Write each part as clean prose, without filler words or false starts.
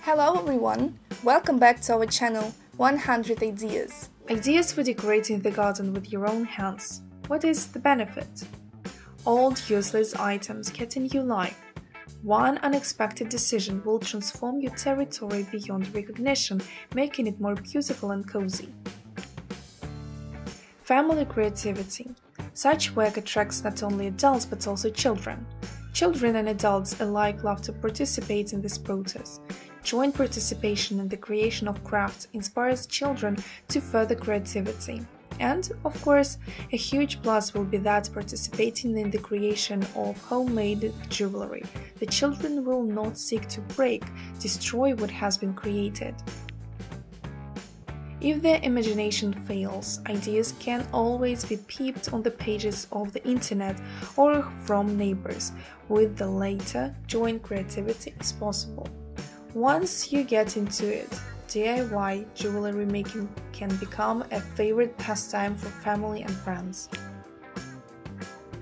Hello everyone! Welcome back to our channel 100 Ideas. Ideas for decorating the garden with your own hands. What is the benefit? Old, useless items get a new life. One unexpected decision will transform your territory beyond recognition, making it more beautiful and cozy. Family creativity. Such work attracts not only adults but also children. Children and adults alike love to participate in this process. Joint participation in the creation of crafts inspires children to further creativity. And, of course, a huge plus will be that participating in the creation of homemade jewelry, the children will not seek to break, destroy what has been created. If their imagination fails, ideas can always be peeped on the pages of the internet or from neighbors. With the latter, joint creativity is possible. Once you get into it, DIY jewelry making can become a favorite pastime for family and friends.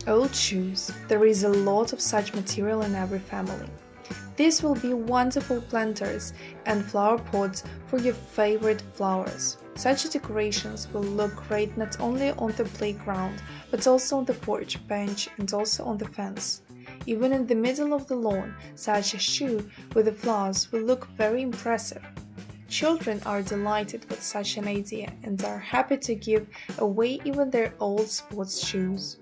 Old shoes. There is a lot of such material in every family. These will be wonderful planters and flower pots for your favorite flowers. Such decorations will look great not only on the playground, but also on the porch, bench, and also on the fence. Even in the middle of the lawn, such a shoe with the flowers will look very impressive. Children are delighted with such an idea and are happy to give away even their old sports shoes.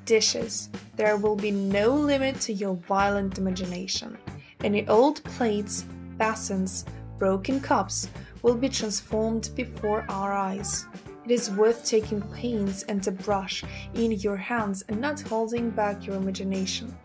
Dishes. There will be no limit to your violent imagination. Any old plates, basins, broken cups will be transformed before our eyes. It is worth taking paints and a brush in your hands and not holding back your imagination.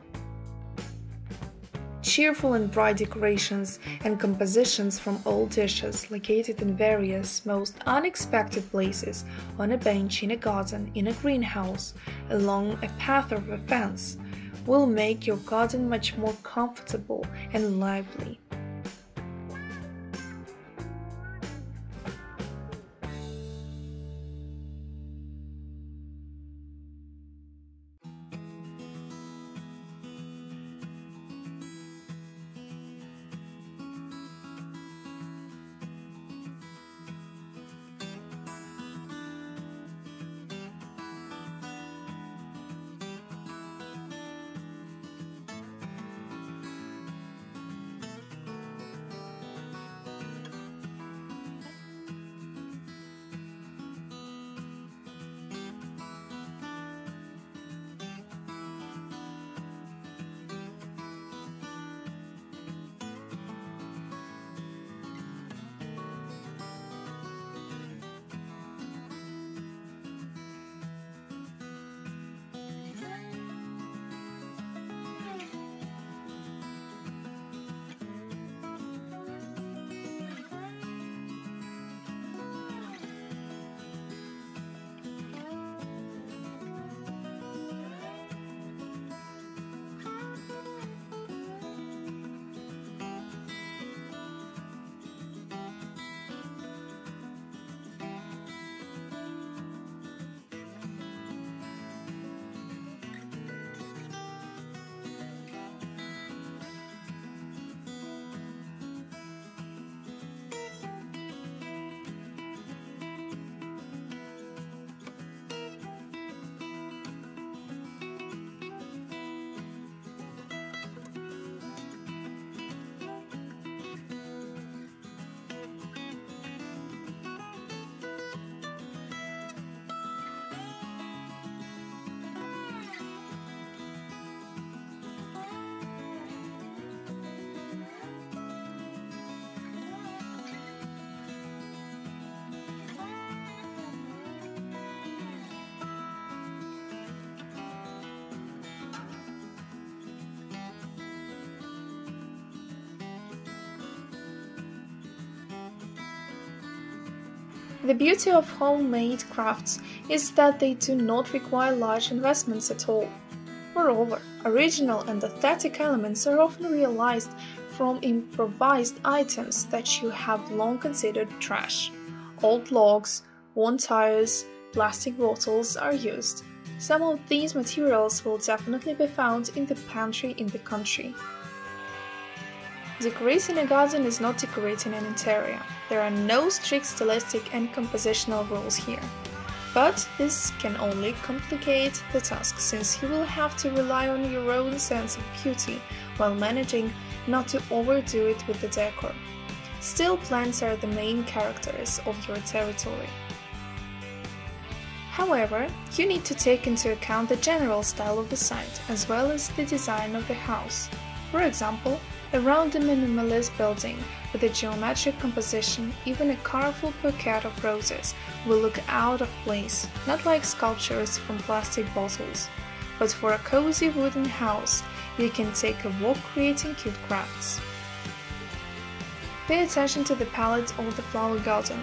Cheerful and bright decorations and compositions from old dishes located in various, most unexpected places, on a bench, in a garden, in a greenhouse, along a path or a fence, will make your garden much more comfortable and lively. The beauty of homemade crafts is that they do not require large investments at all. Moreover, original and aesthetic elements are often realized from improvised items that you have long considered trash. Old logs, worn tires, plastic bottles are used. Some of these materials will definitely be found in the pantry in the country. Decorating a garden is not decorating an interior. There are no strict stylistic and compositional rules here. But this can only complicate the task, since you will have to rely on your own sense of beauty while managing not to overdo it with the decor. Still, plants are the main characters of your territory. However, you need to take into account the general style of the site, as well as the design of the house. For example, around a minimalist building with a geometric composition, even a colorful bouquet of roses will look out of place, not like sculptures from plastic bottles. But for a cozy wooden house, you can take a walk creating cute crafts. Pay attention to the palette of the flower garden.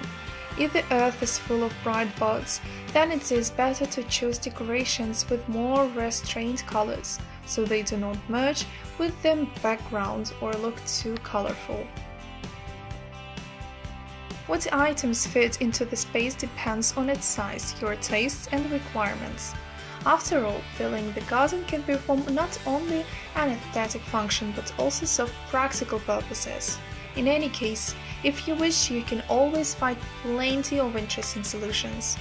If the earth is full of bright buds, then it is better to choose decorations with more restrained colors, so they do not merge with the background or look too colorful. What items fit into the space depends on its size, your tastes and requirements. After all, filling the garden can perform not only an aesthetic function but also serve practical purposes. In any case, if you wish, you can always find plenty of interesting solutions.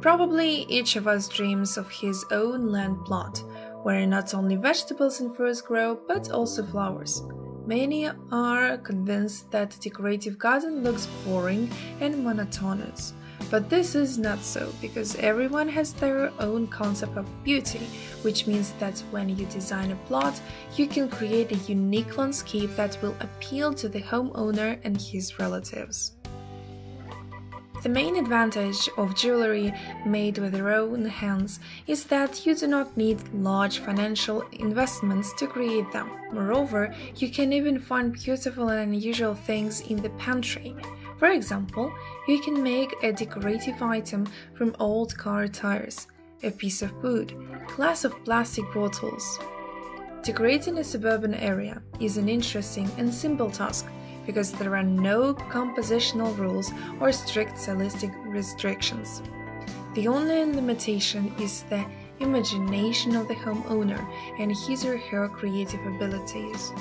Probably each of us dreams of his own land plot, where not only vegetables and fruits grow, but also flowers. Many are convinced that a decorative garden looks boring and monotonous, But this is not so, because everyone has their own concept of beauty, which means that when you design a plot, you can create a unique landscape that will appeal to the homeowner and his relatives. The main advantage of jewelry made with your own hands is that you do not need large financial investments to create them. Moreover, you can even find beautiful and unusual things in the pantry. For example, you can make a decorative item from old car tires, a piece of wood, a glass of plastic bottles. Decorating a suburban area is an interesting and simple task, because there are no compositional rules or strict stylistic restrictions. The only limitation is the imagination of the homeowner and his or her creative abilities.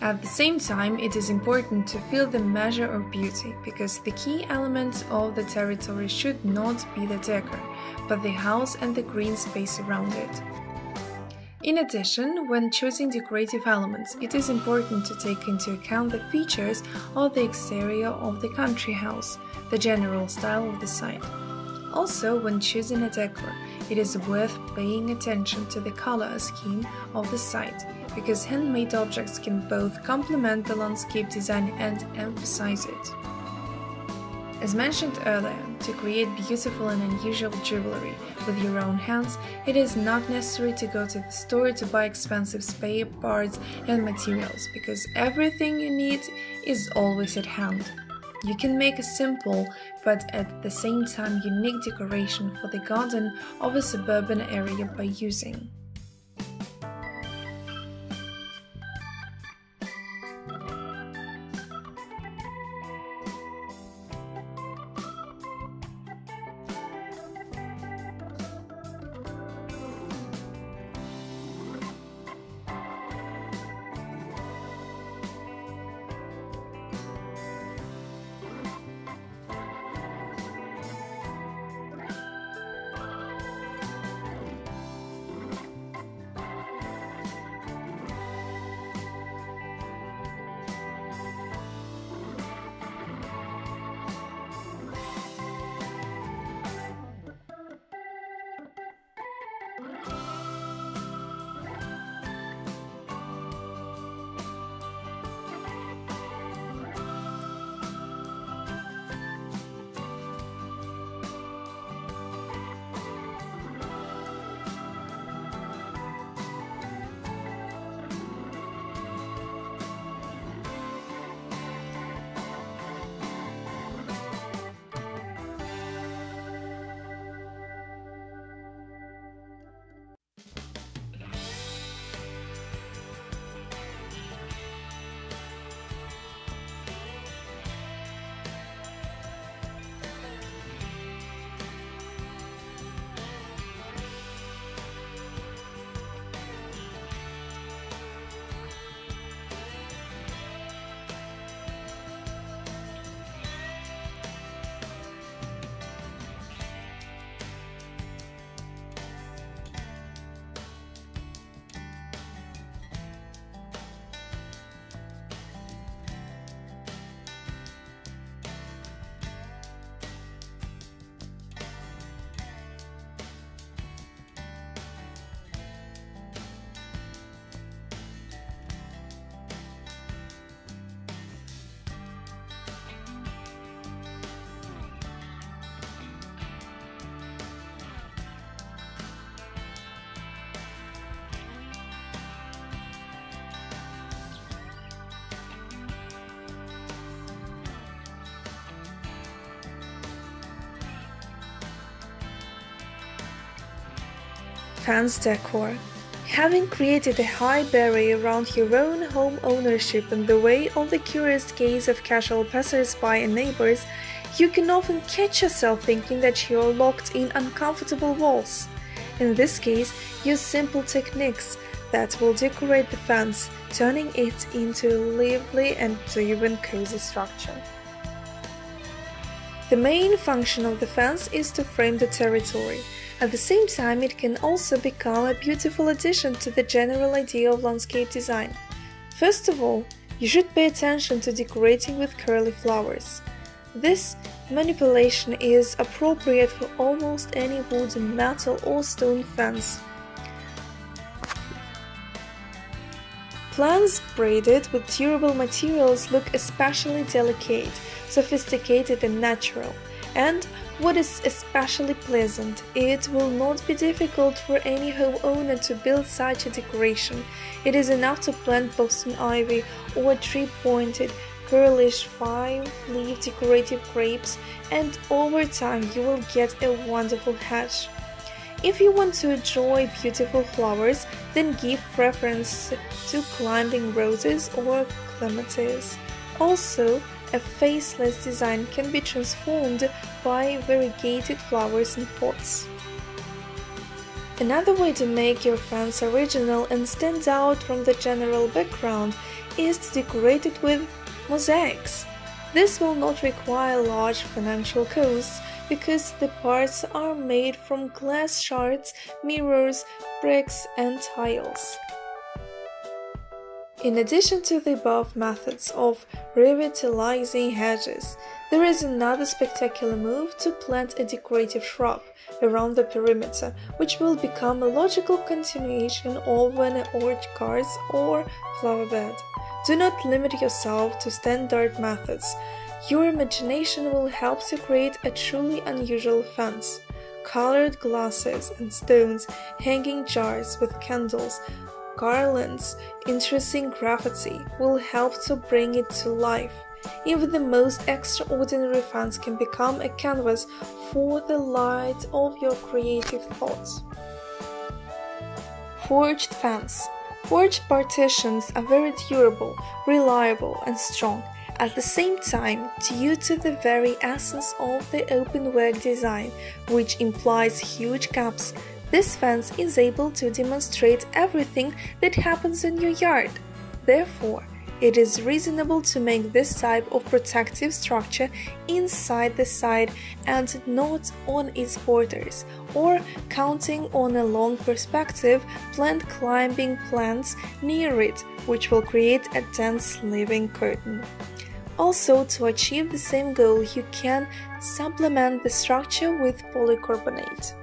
At the same time, it is important to feel the measure of beauty, because the key element of the territory should not be the decor, but the house and the green space around it. In addition, when choosing decorative elements, it is important to take into account the features of the exterior of the country house, the general style of the site. Also, when choosing a decor, it is worth paying attention to the color scheme of the site, because handmade objects can both complement the landscape design and emphasize it. As mentioned earlier, to create beautiful and unusual jewelry with your own hands, it is not necessary to go to the store to buy expensive spare parts and materials, because everything you need is always at hand. You can make a simple, but at the same time unique decoration for the garden of a suburban area by using fence decor. Having created a high barrier around your own home ownership in the way of the curious gaze of casual passers-by and neighbors, you can often catch yourself thinking that you are locked in uncomfortable walls. In this case, use simple techniques that will decorate the fence, turning it into a lively and even cozy structure. The main function of the fence is to frame the territory. At the same time, it can also become a beautiful addition to the general idea of landscape design. First of all, you should pay attention to decorating with curly flowers. This manipulation is appropriate for almost any wooden, metal or stone fence. Plants braided with durable materials look especially delicate, sophisticated and natural. And what is especially pleasant, it will not be difficult for any homeowner to build such a decoration. It is enough to plant Boston ivy or tree-pointed, girlish 5-leaf decorative grapes, and over time you will get a wonderful hedge. If you want to enjoy beautiful flowers, then give preference to climbing roses or clematis. Also, a faceless design can be transformed by variegated flowers in pots. Another way to make your fence original and stand out from the general background is to decorate it with mosaics. This will not require large financial costs because the parts are made from glass shards, mirrors, bricks, and tiles. In addition to the above methods of revitalizing hedges, there is another spectacular move to plant a decorative shrub around the perimeter, which will become a logical continuation of an orchard or flower bed. Do not limit yourself to standard methods. Your imagination will help to create a truly unusual fence. Colored glasses and stones, hanging jars with candles, garlands, interesting graffiti will help to bring it to life. Even the most extraordinary fence can become a canvas for the light of your creative thoughts. Forged fence. Forged partitions are very durable, reliable, and strong. At the same time, due to the very essence of the open-work design, which implies huge gaps, this fence is able to demonstrate everything that happens in your yard. Therefore, it is reasonable to make this type of protective structure inside the side and not on its borders, or counting on a long perspective, plant climbing plants near it, which will create a dense living curtain. Also, to achieve the same goal, you can supplement the structure with polycarbonate.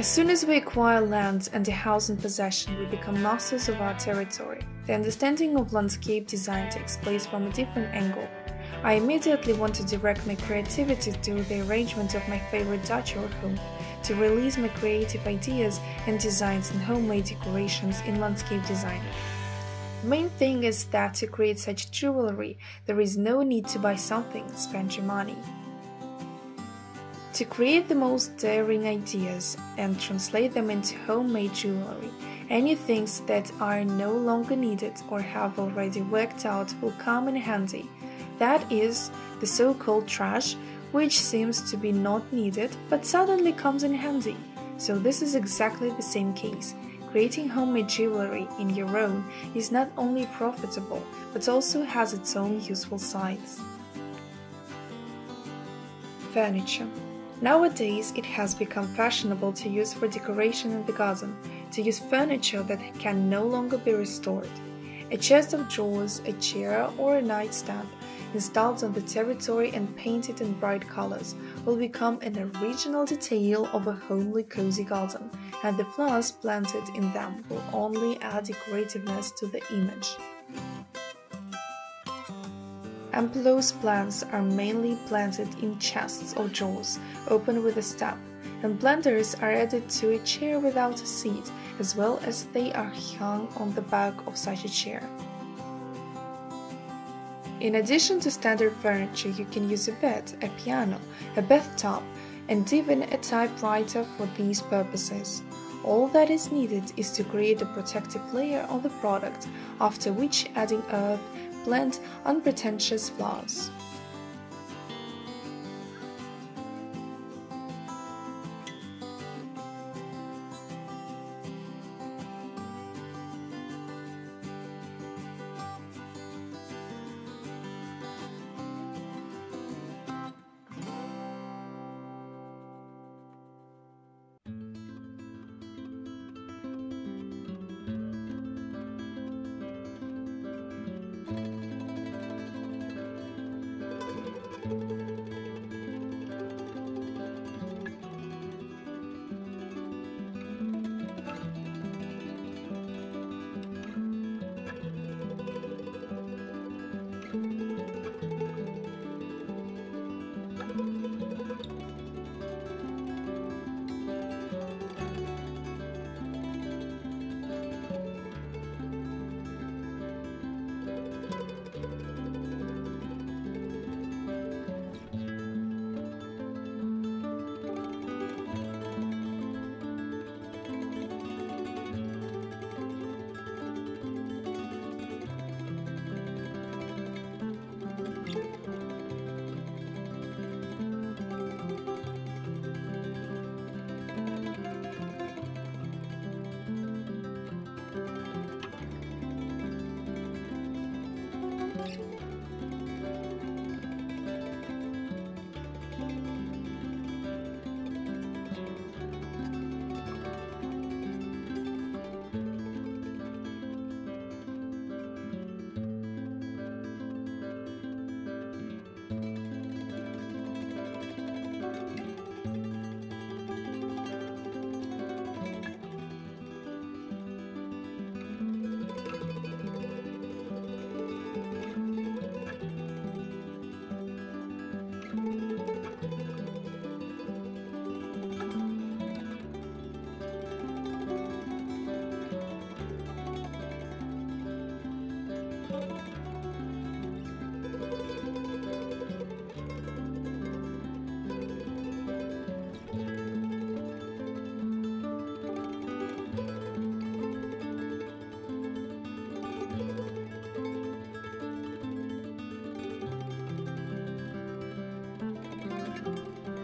As soon as we acquire land and a house in possession, we become masters of our territory. The understanding of landscape design takes place from a different angle. I immediately want to direct my creativity to the arrangement of my favorite Dutch or home, to release my creative ideas and designs and homemade decorations in landscape design. The main thing is that to create such jewelry, there is no need to buy something, spend your money. To create the most daring ideas and translate them into homemade jewelry, any things that are no longer needed or have already worked out will come in handy. That is, the so-called trash, which seems to be not needed but suddenly comes in handy. So this is exactly the same case. Creating homemade jewelry in your own is not only profitable, but also has its own useful sides. Furniture. Nowadays, it has become fashionable to use for decoration in the garden, to use furniture that can no longer be restored. A chest of drawers, a chair, or a nightstand installed on the territory and painted in bright colors will become an original detail of a homely cozy garden, and the flowers planted in them will only add decorativeness to the image. Ampelose plants are mainly planted in chests or drawers, open with a step, and blenders are added to a chair without a seat, as well as they are hung on the back of such a chair. In addition to standard furniture, you can use a bed, a piano, a bathtub, and even a typewriter for these purposes. All that is needed is to create a protective layer on the product, after which adding earth, blend unpretentious flowers.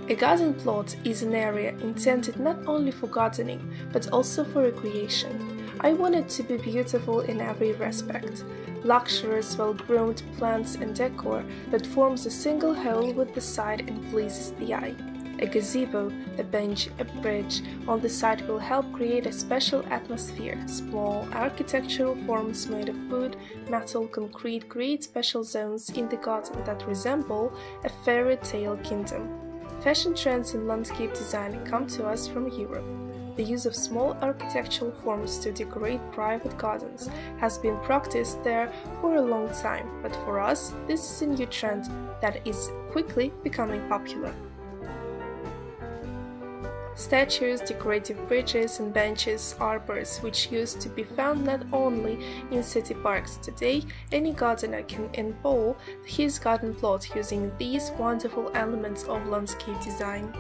A garden plot is an area intended not only for gardening, but also for recreation. I want it to be beautiful in every respect. Luxurious, well-groomed plants and decor that forms a single whole with the side and pleases the eye. A gazebo, a bench, a bridge on the side will help create a special atmosphere. Small architectural forms made of wood, metal, concrete create special zones in the garden that resemble a fairy tale kingdom. Fashion trends in landscape design come to us from Europe. The use of small architectural forms to decorate private gardens has been practiced there for a long time, but for us, this is a new trend that is quickly becoming popular. Statues, decorative bridges and benches, arbors, which used to be found not only in city parks. Today, any gardener can envolve his garden plot using these wonderful elements of landscape design.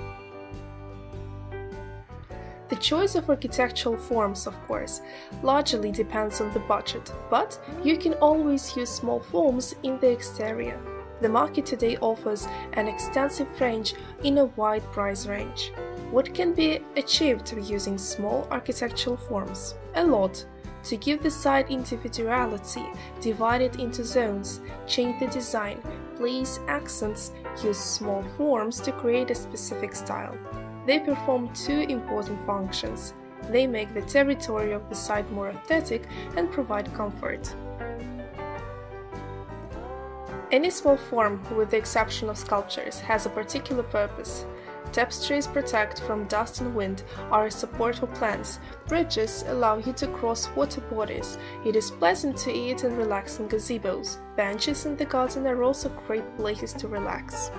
The choice of architectural forms, of course, largely depends on the budget, but you can always use small forms in the exterior. The market today offers an extensive range in a wide price range. What can be achieved using small architectural forms? A lot. To give the site individuality, divide it into zones, change the design, place accents, use small forms to create a specific style. They perform two important functions. They make the territory of the site more aesthetic and provide comfort. Any small form, with the exception of sculptures, has a particular purpose. Tapestries protect from dust and wind, are a support for plants. Bridges allow you to cross water bodies. It is pleasant to eat and relax in gazebos. Benches in the garden are also great places to relax.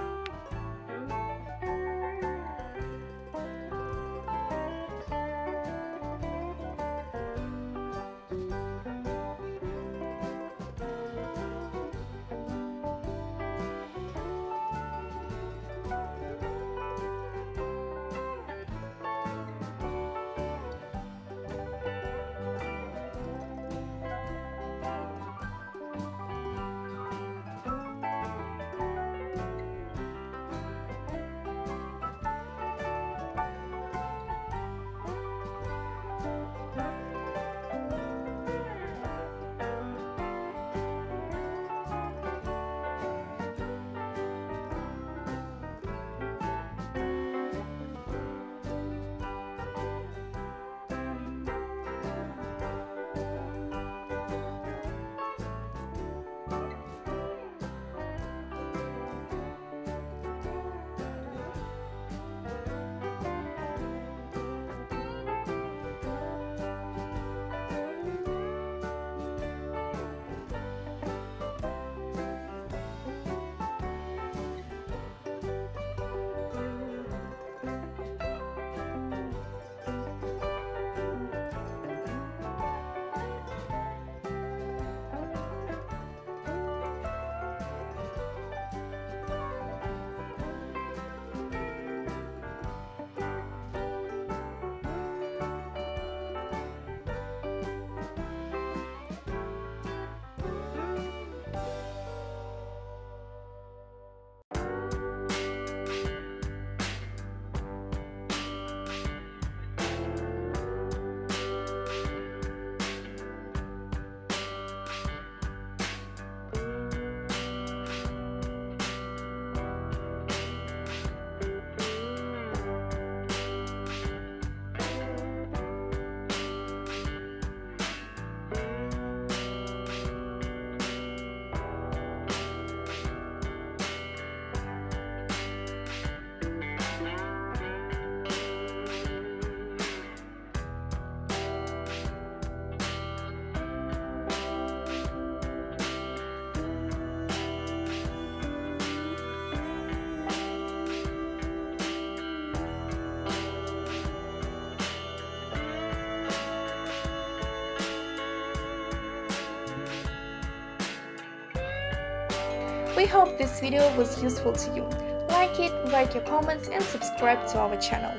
We hope this video was useful to you. Like it, write your comments and subscribe to our channel.